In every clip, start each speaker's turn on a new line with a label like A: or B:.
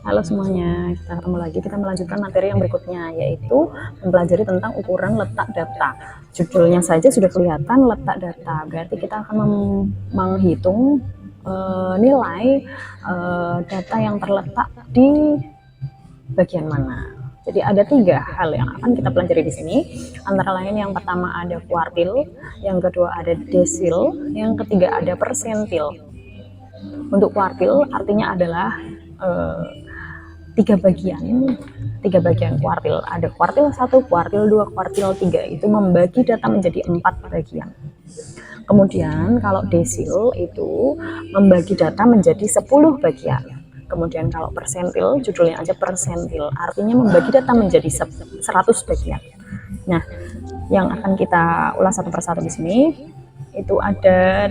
A: Halo semuanya, kita ketemu lagi. Kita melanjutkan materi yang berikutnya, yaitu mempelajari tentang ukuran letak data. Judulnya saja sudah kelihatan, letak data. Berarti kita akan menghitung nilai data yang terletak di bagian mana. Jadi ada 3 hal yang akan kita pelajari di sini. Antara lain yang pertama ada kuartil, yang kedua ada desil, yang ketiga ada persentil. Untuk kuartil artinya adalah tiga bagian kuartil. Ada kuartil 1, kuartil 2, kuartil 3. Itu membagi data menjadi 4 bagian. Kemudian kalau desil itu membagi data menjadi 10 bagian. Kemudian kalau persentil, judulnya aja persentil, artinya membagi data menjadi 100 bagian. Nah, yang akan kita ulas satu persatu di sini itu ada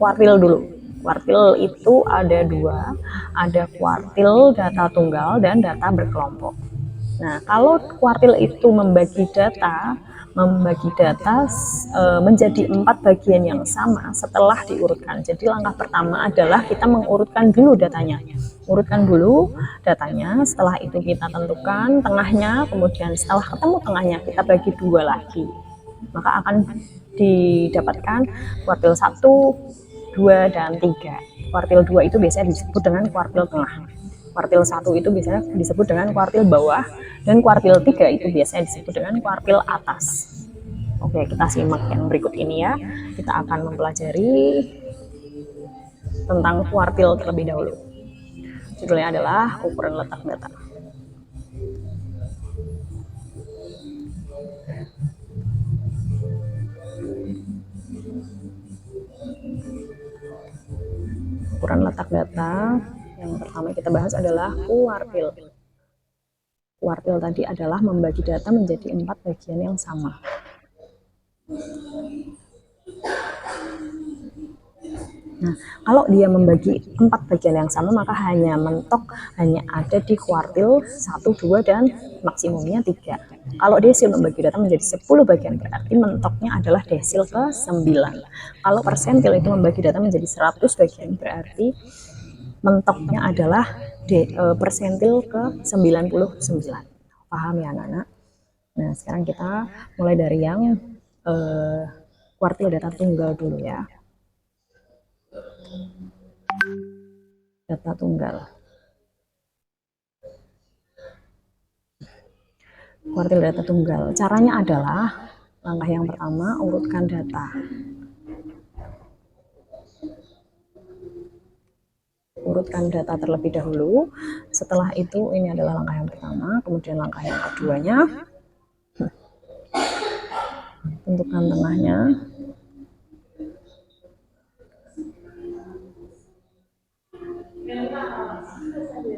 A: kuartil dulu. Kuartil itu ada 2, ada kuartil data tunggal dan data berkelompok. Nah, kalau kuartil itu membagi data menjadi 4 bagian yang sama setelah diurutkan. Jadi langkah pertama adalah kita mengurutkan dulu datanya. Urutkan dulu datanya, setelah itu kita tentukan tengahnya, kemudian setelah ketemu tengahnya kita bagi 2 lagi. Maka akan didapatkan kuartil 1, 2, dan 3. Kuartil 2 itu biasanya disebut dengan kuartil tengah. Kuartil 1 itu biasanya disebut dengan kuartil bawah, dan kuartil 3 itu biasanya disebut dengan kuartil atas. Oke, kita simak yang berikut ini ya. Kita akan mempelajari tentang kuartil terlebih dahulu. Judulnya adalah ukuran letak data. Ukuran letak data yang pertama kita bahas adalah kuartil. Kuartil tadi adalah membagi data menjadi 4 bagian yang sama. Nah, kalau dia membagi 4 bagian yang sama, maka hanya ada di kuartil 1, 2, dan maksimumnya 3. Kalau desil membagi data menjadi 10 bagian, berarti mentoknya adalah desil ke 9. Kalau persentil itu membagi data menjadi 100 bagian, berarti mentoknya adalah persentil ke 99. Paham ya anak-anak? Nah, sekarang kita mulai dari yang kuartil data tunggal dulu ya. Data tunggal. Kuartil data tunggal. Caranya adalah langkah yang pertama, urutkan data. Urutkan data terlebih dahulu. Setelah itu, ini adalah langkah yang pertama. Kemudian langkah yang keduanya, tentukan tengahnya.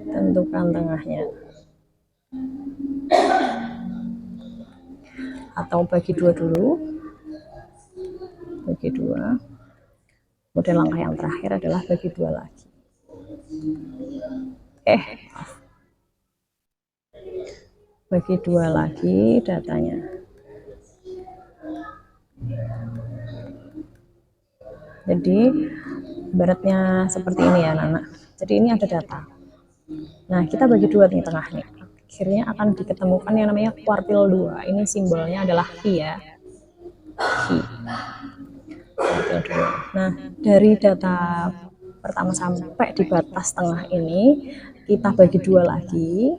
A: Tentukan tengahnya. Atau bagi 2 dulu. Bagi 2. Kemudian langkah yang terakhir adalah bagi 2 lagi. Bagi 2 lagi datanya. Jadi ibaratnya seperti ini ya anak-anak. Jadi ini ada data. Nah, kita bagi 2 di tengah nih. Akhirnya akan diketemukan yang namanya kuartil 2. Ini simbolnya adalah Q ya. Q. Kuartil 2. Nah, dari data pertama sampai di batas tengah ini kita bagi 2 lagi.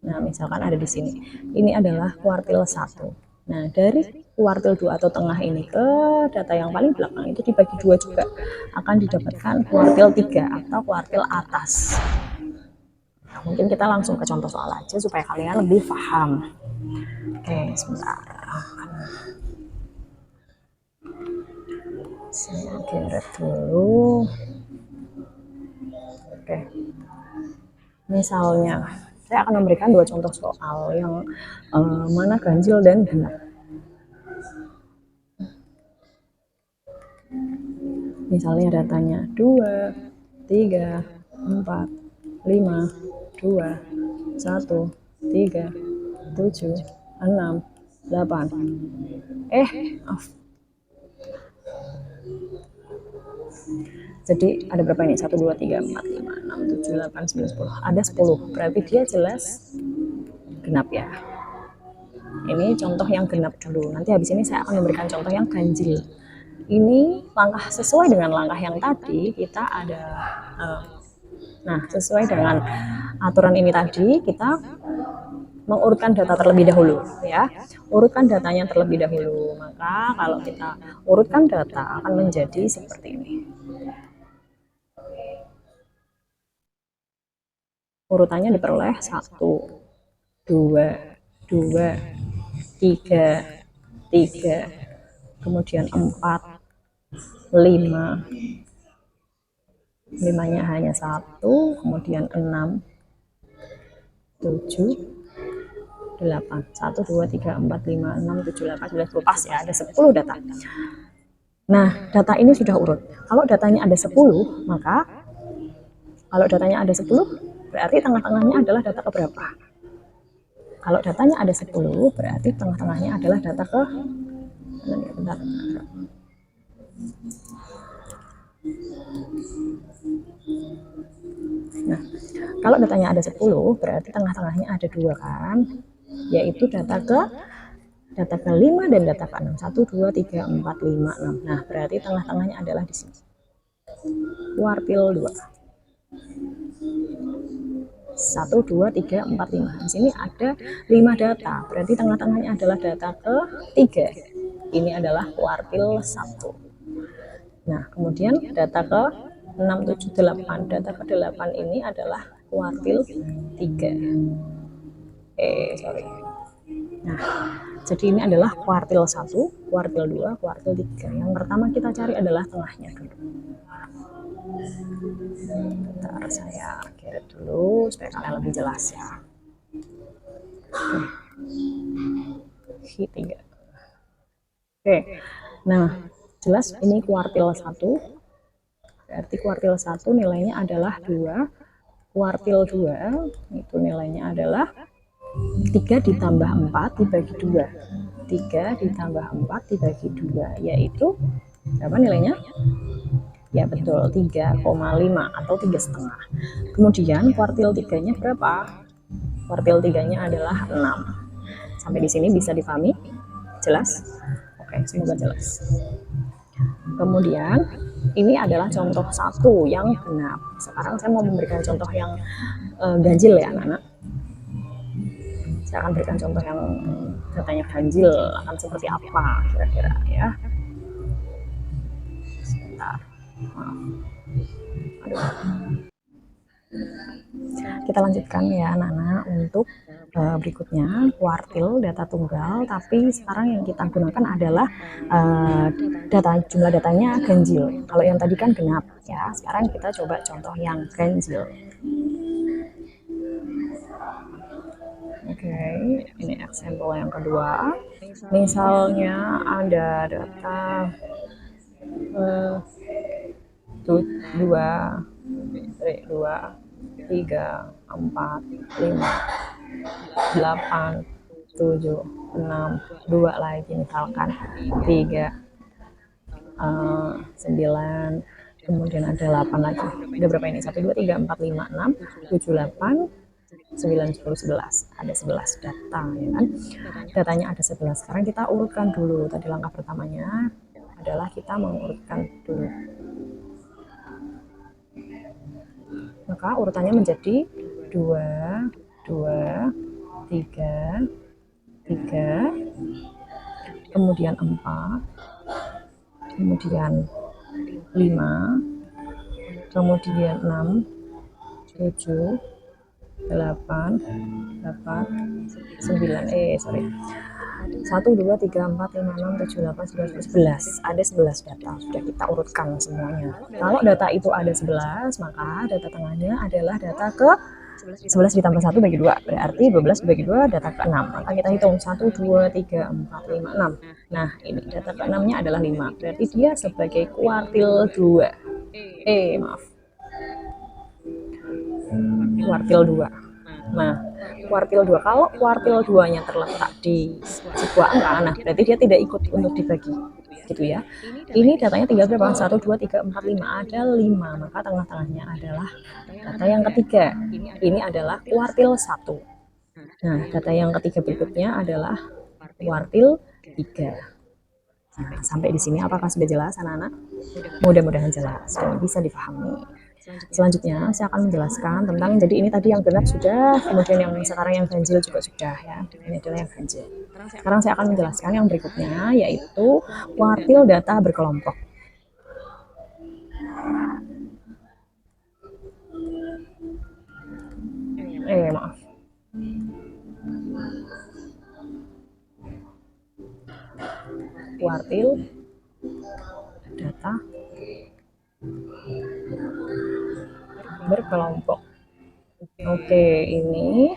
A: Nah, misalkan ada di sini. Ini adalah kuartil 1. Nah, dari kuartil 2 atau tengah ini ke data yang paling belakang itu dibagi 2 juga. Akan didapatkan kuartil 3 atau kuartil atas. Nah, mungkin kita langsung ke contoh soal aja supaya kalian lebih paham. Oke, sebentar. Saya geret dulu. Oke. Misalnya, saya akan memberikan 2 contoh soal yang mana ganjil dan genap. Misalnya datanya 2, 3, 4, 5, 2, 1, 3, 7, 6, 8. Jadi ada berapa ini? 1, 2, 3, 4, 5, 6, 7, 8, 9, 10. Ada 10. Berarti dia jelas genap ya. Ini contoh yang genap dulu. Nanti habis ini saya akan memberikan contoh yang ganjil. Ini langkah sesuai dengan langkah yang tadi, kita ada nah, sesuai dengan aturan ini tadi, kita mengurutkan data terlebih dahulu ya. Urutkan datanya terlebih dahulu. Maka kalau kita urutkan data akan menjadi seperti ini. Urutannya diperoleh 1, 2, 2, 3, 3, kemudian 4, 5, 5-nya hanya 1, kemudian 6, 7, 8, 1, 2, 3, 4, 5, 6, 7, 8, 9, 10. Pas ya, ada 10 data. Nah, data ini sudah urut. Kalau datanya ada 10, maka kalau datanya ada 10, berarti tengah-tengahnya adalah data keberapa? Kalau datanya ada 10, berarti tengah-tengahnya adalah data ke bentar. Nah, kalau datanya ada 10, berarti tengah-tengahnya ada 2 kan? Yaitu data ke 5 dan data ke 6. 1, 2, 3, 4, 5, 6. Nah, berarti tengah-tengahnya adalah di sini. Kuartil 2. 1, 2, 3, 4, 5. Di sini ada 5 data. Berarti tengah-tengahnya adalah data ke 3. Ini adalah kuartil 1. Nah, kemudian data ke 6, 7, 8. Data ke 8 ini adalah kuartil 3. Sorry. Nah, jadi ini adalah kuartil 1, kuartil 2, kuartil 3. Yang pertama kita cari adalah tengahnya dulu. Bentar, saya kirim dulu supaya kalian lebih jelas ya. Oke. 3. Oke. Nah, jelas ini kuartil 1. Berarti kuartil 1 nilainya adalah 2. Kuartil 2 itu nilainya adalah 3 ditambah 4 dibagi 2. 3 ditambah 4 dibagi 2, yaitu berapa nilainya? Ya betul, 3,5 atau 3,5. Kemudian kuartil 3-nya berapa? Kuartil 3-nya adalah 6. Sampai di sini bisa dipahami? Jelas? Oke, semoga jelas. Kemudian ini adalah contoh 1 yang genap. Sekarang saya mau memberikan contoh yang ganjil ya anak-anak. Saya akan berikan contoh yang datanya ganjil, akan seperti apa kira-kira ya. Sebentar. Maaf. Aduh. Kita lanjutkan ya anak-anak untuk berikutnya kuartil data tunggal, tapi sekarang yang kita gunakan adalah jumlah datanya ganjil. Kalau yang tadi kan genap ya, sekarang kita coba contoh yang ganjil. Oke, ini example yang kedua. Misalnya ada data 2, 3, 4, 5, 8, 7, 6, 2 lagi misalkan 3, 9, kemudian ada 8 lagi. Ada berapa ini? 1, 2, 3, 4, 5, 6, 7, 8, 9, 10, 11. Ada 11 data ya kan. Datanya ada 11. Sekarang kita urutkan dulu. Tadi langkah pertamanya adalah kita mengurutkan dulu. Maka urutannya menjadi 2, 2, 3, 3, kemudian 4, kemudian 5, kemudian 6, 7, 8, 9, 1, 2, 3, 4, 5, 6, 7, 8, 9, 10, 11. Ada 11 data, sudah kita urutkan semuanya. Kalau data itu ada 11, maka data tengahnya adalah data ke 11 ditambah 1 bagi 2, berarti 12 dibagi 2 data ke 6. Maka kita hitung 1, 2, 3, 4, 5, 6. Nah, ini data ke 6-nya adalah 5, berarti dia sebagai kuartil 2. Maaf. Kuartil 2. Nah, kuartil 2, kalau kuartil 2-nya terletak di sebuah angka, nah berarti dia tidak ikut untuk dibagi. gitu ya. Ini datanya tinggal berapa? 1, 2, 3, 4, 5. Ada 5, maka tengah-tengahnya adalah data yang ketiga. Ini adalah kuartil 1. Nah, data yang ketiga berikutnya adalah kuartil 3. Nah, sampai di sini apakah sudah jelas anak-anak? Mudah-mudahan jelas dan bisa dipahami. Selanjutnya saya akan menjelaskan tentang, jadi ini tadi yang genap sudah, kemudian yang sekarang yang ganjil juga sudah ya. Ini adalah yang ganjil. Sekarang saya akan menjelaskan yang berikutnya, yaitu kuartil data berkelompok. Maaf. Kuartil data berkelompok. Oke, ini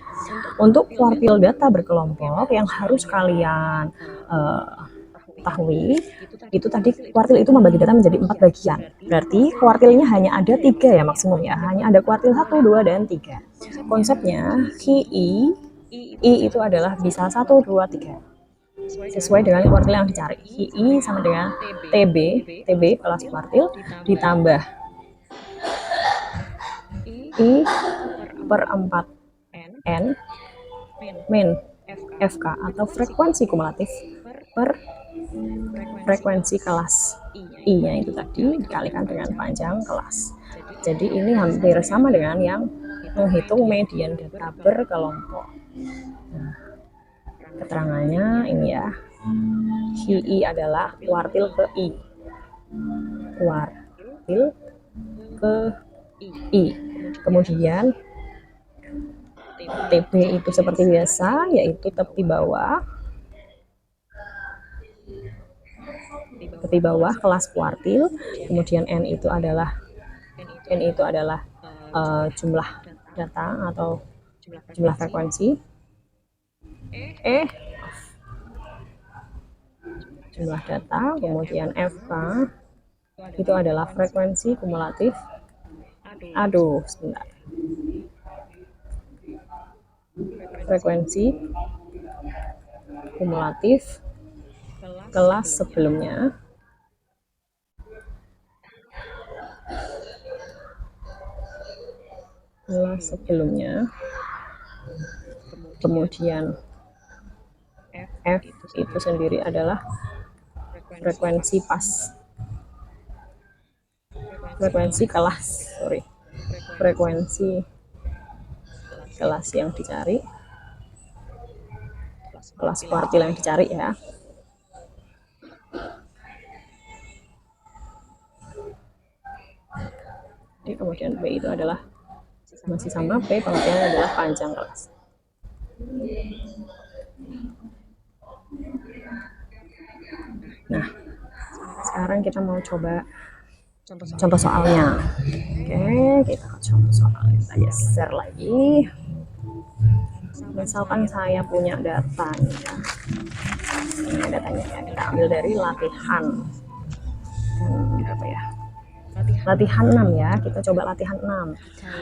A: untuk kuartil data berkelompok yang harus kalian ketahui, itu tadi kuartil itu membagi data menjadi 4 bagian. Berarti kuartilnya hanya ada 3 ya maksimum ya. Hanya ada kuartil 1, 2, dan 3. Konsepnya KI itu adalah bisa 1, 2, 3. Sesuai dengan kuartil yang dicari. KI sama dengan TB kelas kuartil ditambah I per 4 N min FK atau frekuensi kumulatif per frekuensi kelas. I-nya itu tadi dikalikan dengan panjang kelas. Jadi ini hampir sama dengan yang menghitung median data berkelompok. Nah, keterangannya ini ya. KI adalah kuartil ke I. Kuartil ke I. Kemudian TB itu seperti biasa, yaitu tepi bawah kelas kuartil. Kemudian N itu adalah jumlah data atau jumlah frekuensi. Jumlah data. Kemudian FK itu adalah frekuensi kumulatif. Sebentar. Frekuensi kumulatif kelas sebelumnya. Kemudian F itu sendiri adalah frekuensi kelas yang dicari, kelas kuartil yang dicari ya. Jadi kemudian B itu adalah masih sama, P pengertiannya adalah panjang kelas. Nah, sekarang kita mau coba contoh soalnya. Oke, kita contoh soalnya. Kita geser lagi. Misalkan saya punya data nih ya. Ini datanya ya, kita ambil dari latihan. Berapa ya? Latihan 6 ya. Kita coba latihan 6.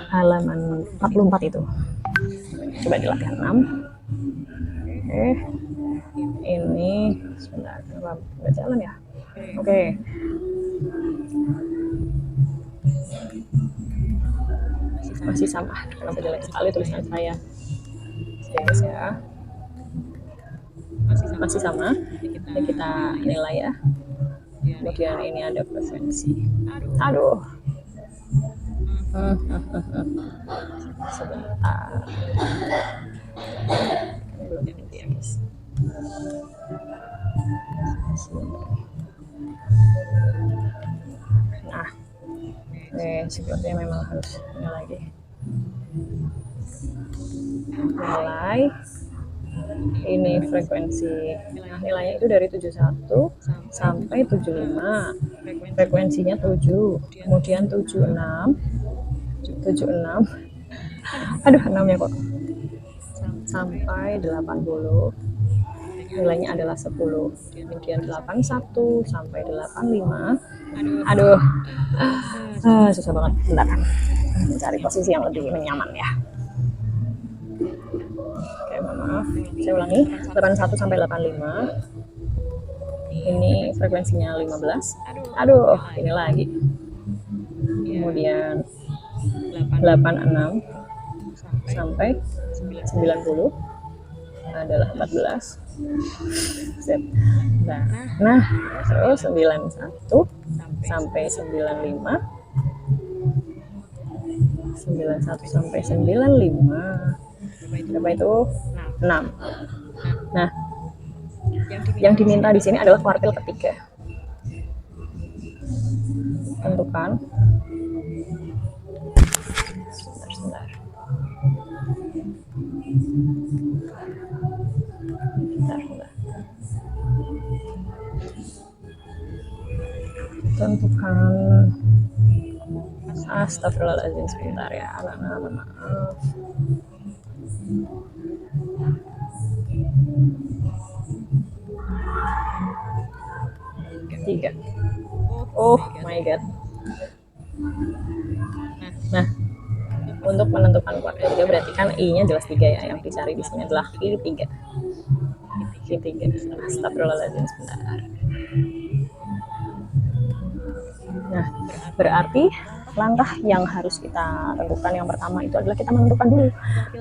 A: Halaman 44 itu. Coba di latihan 6. Oke. Ini sebentar, nggak jalan ya? Oke. Masih sama. Kenapa jelek sekali tulisan saya? Guys ya. Masih sama. Ini kita nilai ya. Kemudian ini ada frekuensi. Aduh. Sebentar. Belum ganti ya guys. Nah, sepertinya memang harus ini lagi. Nilai ini frekuensi. Nah, nilainya itu dari 71 sampai 75. Frekuensinya 7, kemudian 76. Aduh, 6-nya kok. Sampai 80. Nilainya adalah 10. Kemudian 81 sampai 85. Aduh. Susah banget. Bentar. Mencari posisi yang lebih nyaman ya. Oke, maaf. Saya ulangi. 81 sampai 85. ini frekuensinya 15. Aduh, ini lagi. Kemudian 86 sampai 90 adalah 14. Set. Nah, terus 91 sampai 95, 91 sampai 95 berapa itu? 6. Nah, yang diminta di sini adalah kuartil ketiga. Tentukan. Sebentar. Tentukan. Astagfirullahaladzim, sebentar ya anak-anak, maaf. Tiga. Oh my god. Nah, untuk menentukan kuartil 3 berarti kan I-nya jelas 3 ya, yang dicari di sini adalah I3. I3. Astagfirullahaladzim, sebentar. Nah, berarti langkah yang harus kita tentukan yang pertama itu adalah kita menentukan dulu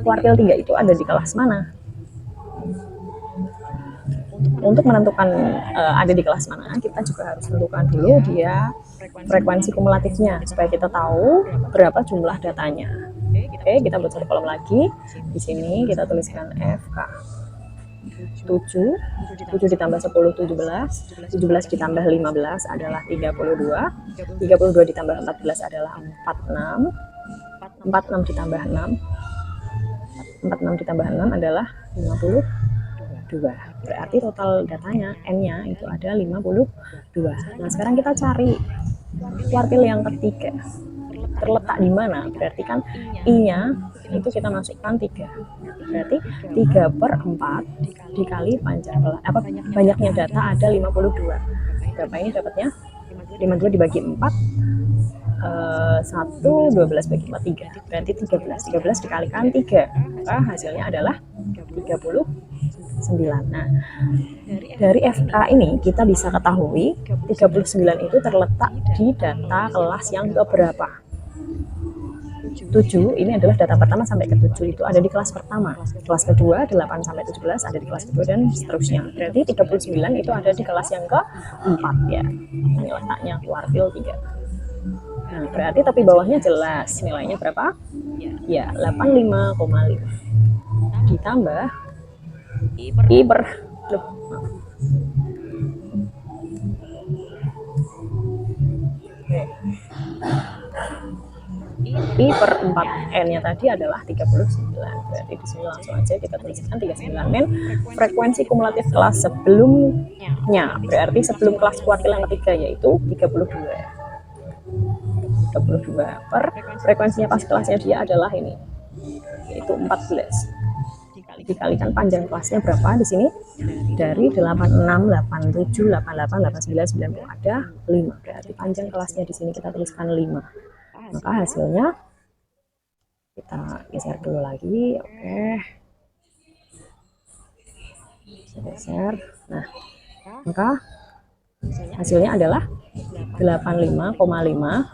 A: kuartil 3 itu ada di kelas mana. Untuk menentukan ada di kelas mana, kita juga harus tentukan dulu dia frekuensi kumulatifnya supaya kita tahu berapa jumlah datanya. Oke, kita buat satu kolom lagi. Di sini kita tuliskan FK 7 ditambah 10 17, 17 ditambah 15 adalah 32, 32 ditambah 14 adalah 46, 46 ditambah 6, 46 ditambah 6 adalah 52. Berarti total datanya N-nya itu ada 52. Nah, sekarang kita cari kuartil yang ketiga. Terletak di mana? Berarti kan I-nya itu kita masukkan 3. Berarti 3/4 dikali panjang kelas. Banyaknya data ada 52. Berapa ini dapatnya? 52 dibagi 4. 1, 12 bagi 4, 3. Berarti 13. 13 dikalikan 3. Maka hasilnya adalah 39. Nah, dari FK ini kita bisa ketahui 39 itu terletak di data kelas yang keberapa. 7 ini adalah data pertama sampai ke 7 itu ada di kelas pertama. Kelas kedua 8 sampai 17 ada di kelas kedua dan seterusnya. Berarti 39 itu ada di kelas yang keempat ya. Ini letaknya kuartil 3. Nah, berarti tapi bawahnya jelas nilainya berapa? Ya, 85,5 ditambah I per I per 4 N-nya tadi adalah 39. Berarti di sini langsung aja kita tuliskan 39 min frekuensi kumulatif kelas sebelumnya. Berarti sebelum kelas kuartil yang ketiga yaitu 32. 32 per frekuensinya pas kelasnya dia adalah ini, yaitu 14. Dikalikan panjang kelasnya berapa di sini? Dari 86, 87, 88, 89, 90 ada 5. Berarti panjang kelasnya di sini kita tuliskan 5. Maka hasilnya kita geser dulu lagi. Oke. Geser. Nah, maka hasilnya adalah 85,5.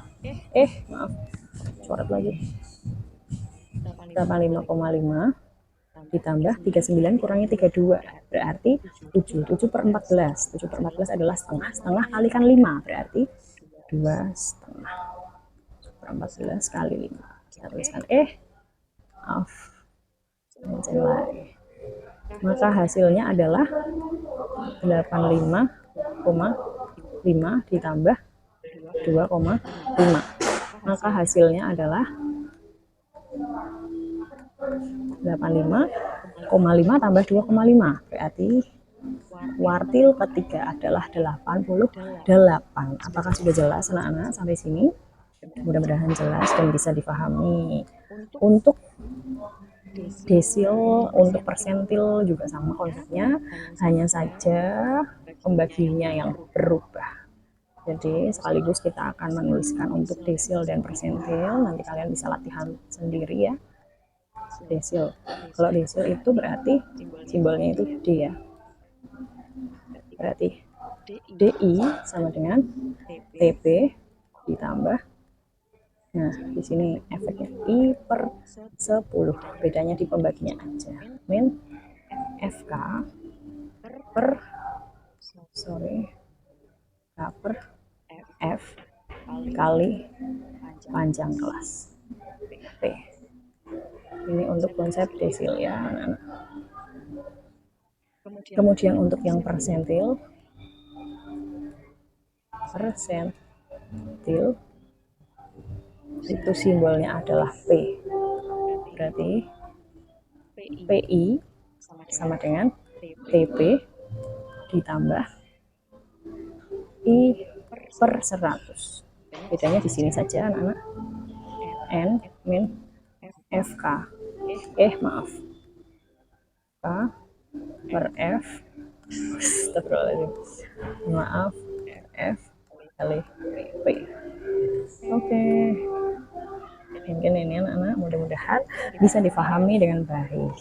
A: Maaf. Coret lagi. 85,5 ditambah 39 kurangi 32 berarti 7. 7/14. 7/14 adalah setengah. Setengah kalikan 5 berarti 2,5. 14 kali 5. Kita tuliskan maaf. Maka hasilnya adalah 85,5 ditambah 2,5. Maka hasilnya adalah 85,5 tambah 2,5 berarti kuartil ketiga adalah 88. Apakah sudah jelas anak-anak sampai sini? Mudah-mudahan jelas dan bisa dipahami. Untuk desil, untuk persentil juga sama konsepnya, hanya saja pembagiannya yang berubah. Jadi sekaligus kita akan menuliskan untuk desil dan persentil, nanti kalian bisa latihan sendiri ya. Desil, kalau desil itu berarti simbolnya itu D ya, berarti DI sama dengan TP ditambah, nah di sini efeknya I per 10, bedanya di pembaginya aja, min FK per K per F kali panjang kelas P. Ini untuk konsep desil ya anak-anak. Kemudian untuk yang persentil itu simbolnya adalah P, berarti PI sama dengan TP ditambah I per 100. Bedanya di sini saja anak-anak, N min FK, maaf, K per F, maaf, F kali P. Oke. Mungkin ini anak-anak mudah-mudahan bisa difahami dengan baik.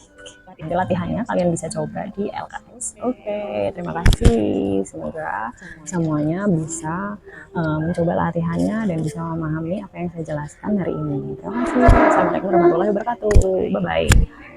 A: Nanti latihannya kalian bisa coba di LKS. Oke, terima kasih. Semoga semuanya bisa mencoba latihannya dan bisa memahami apa yang saya jelaskan hari ini. Terima kasih. Assalamualaikum warahmatullahi wabarakatuh. Bye-bye.